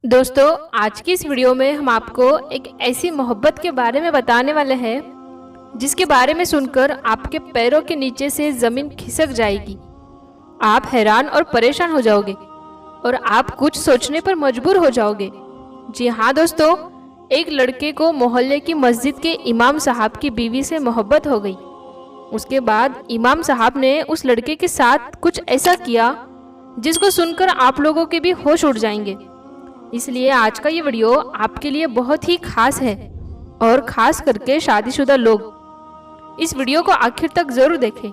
दोस्तों, आज की इस वीडियो में हम आपको एक ऐसी मोहब्बत के बारे में बताने वाले हैं जिसके बारे में सुनकर आपके पैरों के नीचे से ज़मीन खिसक जाएगी। आप हैरान और परेशान हो जाओगे और आप कुछ सोचने पर मजबूर हो जाओगे। जी हाँ दोस्तों, एक लड़के को मोहल्ले की मस्जिद के इमाम साहब की बीवी से मोहब्बत हो गई। उसके बाद इमाम साहब ने उस लड़के के साथ कुछ ऐसा किया जिसको सुनकर आप लोगों के भी होश उड़ जाएंगे। इसलिए आज का ये वीडियो आपके लिए बहुत ही खास है और खास करके शादीशुदा लोग इस वीडियो को आखिर तक जरूर देखें।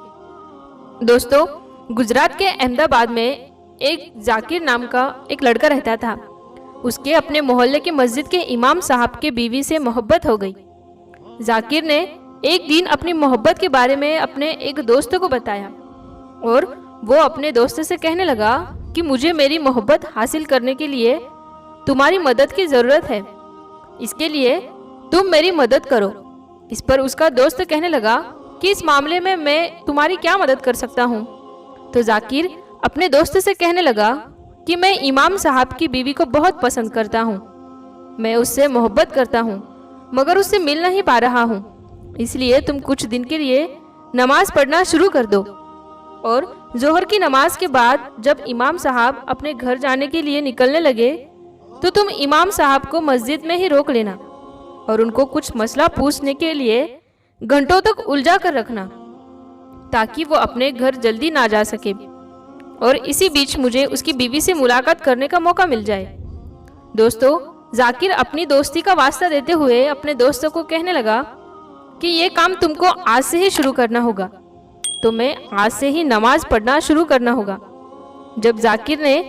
दोस्तों, गुजरात के अहमदाबाद में एक जाकिर नाम का एक लड़का रहता था। उसके अपने मोहल्ले के मस्जिद के इमाम साहब के बीवी से मोहब्बत हो गई। जाकिर ने एक दिन अपनी मोहब्बत के बारे में अपने एक दोस्त को बताया और वो अपने दोस्त से कहने लगा कि मुझे मेरी मोहब्बत हासिल करने के लिए तुम्हारी मदद की ज़रूरत है, इसके लिए तुम मेरी मदद करो। इस पर उसका दोस्त कहने लगा कि इस मामले में मैं तुम्हारी क्या मदद कर सकता हूँ। तो जाकिर अपने दोस्त से कहने लगा कि मैं इमाम साहब की बीवी को बहुत पसंद करता हूँ, मैं उससे मोहब्बत करता हूँ मगर उससे मिल नहीं पा रहा हूँ, इसलिए तुम कुछ दिन के लिए नमाज पढ़ना शुरू कर दो और जोहर की नमाज के बाद जब इमाम साहब अपने घर जाने के लिए निकलने लगे तो तुम इमाम साहब को मस्जिद में ही रोक लेना और उनको कुछ मसला पूछने के लिए घंटों तक उलझा कर रखना ताकि वो अपने घर जल्दी ना जा सके और इसी बीच मुझे उसकी बीवी से मुलाकात करने का मौका मिल जाए। दोस्तों, जाकिर अपनी दोस्ती का वास्ता देते हुए अपने दोस्तों को कहने लगा कि ये काम तुमको आज से ही शुरू करना होगा, तुम्हें आज से ही नमाज पढ़ना शुरू करना होगा। जब जाकिर ने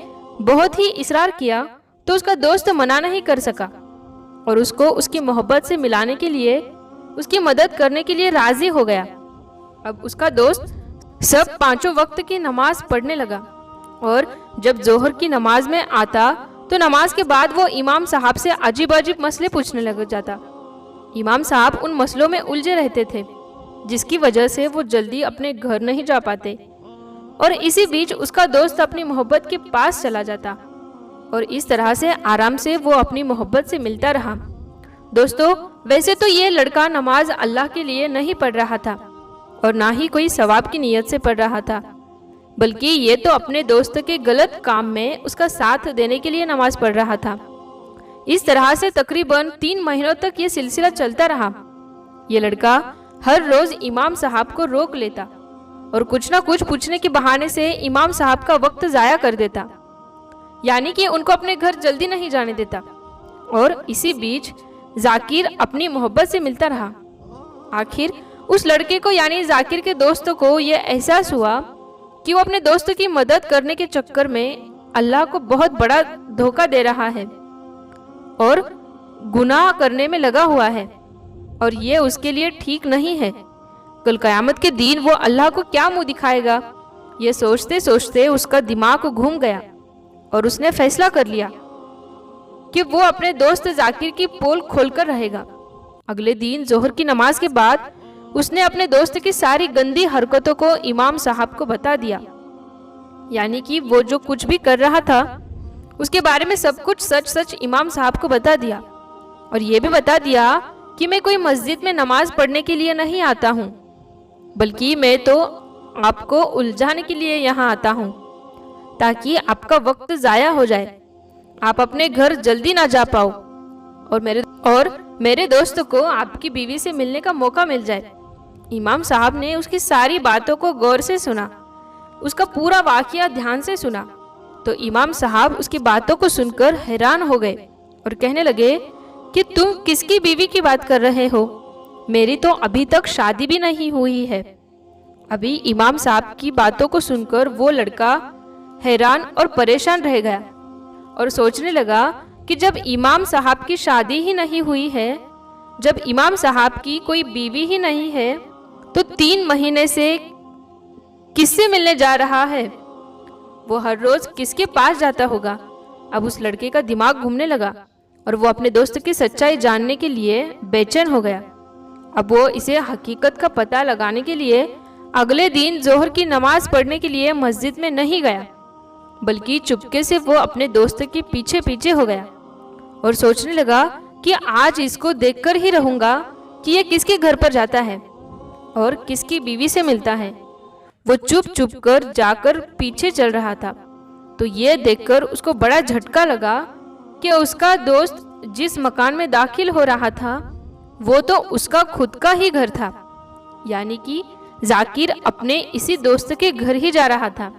बहुत ही इशरार किया तो उसका दोस्त मना नहीं कर सका और उसको उसकी मोहब्बत से मिलाने के लिए उसकी मदद करने के लिए राजी हो गया। अब उसका दोस्त सब पांचों वक्त की नमाज पढ़ने लगा और जब जोहर की नमाज में आता तो नमाज के बाद वो इमाम साहब से अजीब अजीब मसले पूछने लग जाता। इमाम साहब उन मसलों में उलझे रहते थे जिसकी वजह से वो जल्दी अपने घर नहीं जा पाते और इसी बीच उसका दोस्त अपनी मोहब्बत के पास चला जाता और इस तरह से आराम से वो अपनी मोहब्बत से मिलता रहा। दोस्तों, वैसे तो ये लड़का नमाज अल्लाह के लिए नहीं पढ़ रहा था और ना ही कोई सवाब की नीयत से पढ़ रहा था, बल्कि ये तो अपने दोस्त के गलत काम में उसका साथ देने के लिए नमाज पढ़ रहा था। इस तरह से तकरीबन 3 महीनों तक ये सिलसिला चलता रहा। ये लड़का हर रोज इमाम साहब को रोक लेता और कुछ ना कुछ पूछने के बहाने से इमाम साहब का वक्त ज़ाया कर देता, यानी कि उनको अपने घर जल्दी नहीं जाने देता और इसी बीच जाकिर अपनी मोहब्बत से मिलता रहा। आखिर उस लड़के को यानी जाकिर के दोस्त को यह एहसास हुआ कि वो अपने दोस्त की मदद करने के चक्कर में अल्लाह को बहुत बड़ा धोखा दे रहा है और गुनाह करने में लगा हुआ है और ये उसके लिए ठीक नहीं है। कल क़यामत के दिन वो अल्लाह को क्या मुंह दिखाएगा, ये सोचते सोचते उसका दिमाग घूम गया और उसने फैसला कर लिया कि वो अपने दोस्त जाकिर की पोल खोलकर रहेगा। अगले दिन जोहर की नमाज के बाद उसने अपने दोस्त की सारी गंदी हरकतों को इमाम साहब को बता दिया, यानी कि वो जो कुछ भी कर रहा था उसके बारे में सब कुछ सच सच इमाम साहब को बता दिया और ये भी बता दिया कि मैं कोई मस्जिद में नमाज पढ़ने के लिए नहीं आता हूँ, बल्कि मैं तो आपको उलझाने के लिए यहाँ आता हूँ ताकि आपका वक्त ज़ाया हो जाए, आप अपने घर जल्दी ना जा पाओ और मेरे दोस्त को आपकी बीवी से मिलने का मौका मिल जाए। इमाम साहब ने उसकी सारी बातों को गौर से सुना, उसका पूरा वाक़या ध्यान से सुना। तो इमाम साहब उसकी बातों को सुनकर हैरान हो गए और कहने लगे कि तुम किसकी बीवी की बात कर रहे हो, मेरी तो अभी तक शादी भी नहीं हुई है। अभी इमाम साहब की बातों को सुनकर वो लड़का हैरान और परेशान रह गया और सोचने लगा कि जब इमाम साहब की शादी ही नहीं हुई है, जब इमाम साहब की कोई बीवी ही नहीं है, तो 3 महीने से किससे मिलने जा रहा है, वो हर रोज किसके पास जाता होगा। अब उस लड़के का दिमाग घूमने लगा और वो अपने दोस्त की सच्चाई जानने के लिए बेचैन हो गया। अब वो इसे हकीकत का पता लगाने के लिए अगले दिन जोहर की नमाज पढ़ने के लिए मस्जिद में नहीं गया, बल्कि चुपके से वो अपने दोस्त के पीछे पीछे हो गया और सोचने लगा कि आज इसको देखकर ही रहूंगा कि ये किसके घर पर जाता है और किसकी बीवी से मिलता है। वो चुप चुप कर जाकर पीछे चल रहा था। तो ये देखकर उसको बड़ा झटका लगा कि उसका दोस्त जिस मकान में दाखिल हो रहा था वो तो उसका खुद का ही घर था, यानी कि जाकिर अपने इसी दोस्त के घर ही जा रहा था।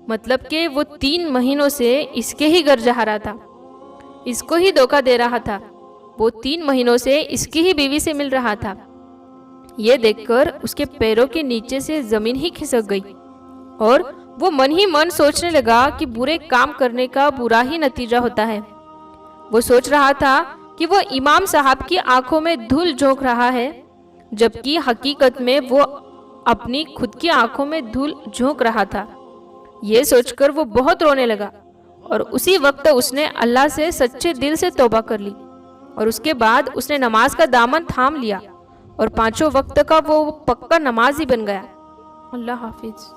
मतलब कि वो 3 महीनों से इसके ही घर जा रहा था, इसको ही धोखा दे रहा था। वो 3 महीनों से इसकी ही बीवी से मिल रहा था। ये देखकर उसके पैरों के नीचे से जमीन ही खिसक गई और वो मन ही मन सोचने लगा कि बुरे काम करने का बुरा ही नतीजा होता है। वो सोच रहा था कि वो इमाम साहब की आंखों में धूल झोंक रहा है, जबकि हकीकत में वो अपनी खुद की आंखों में धूल झोंक रहा था। ये सोचकर वो बहुत रोने लगा और उसी वक्त उसने अल्लाह से सच्चे दिल से तौबा कर ली और उसके बाद उसने नमाज का दामन थाम लिया और 5 वक्त का वो पक्का नमाजी बन गया। अल्लाह हाफिज।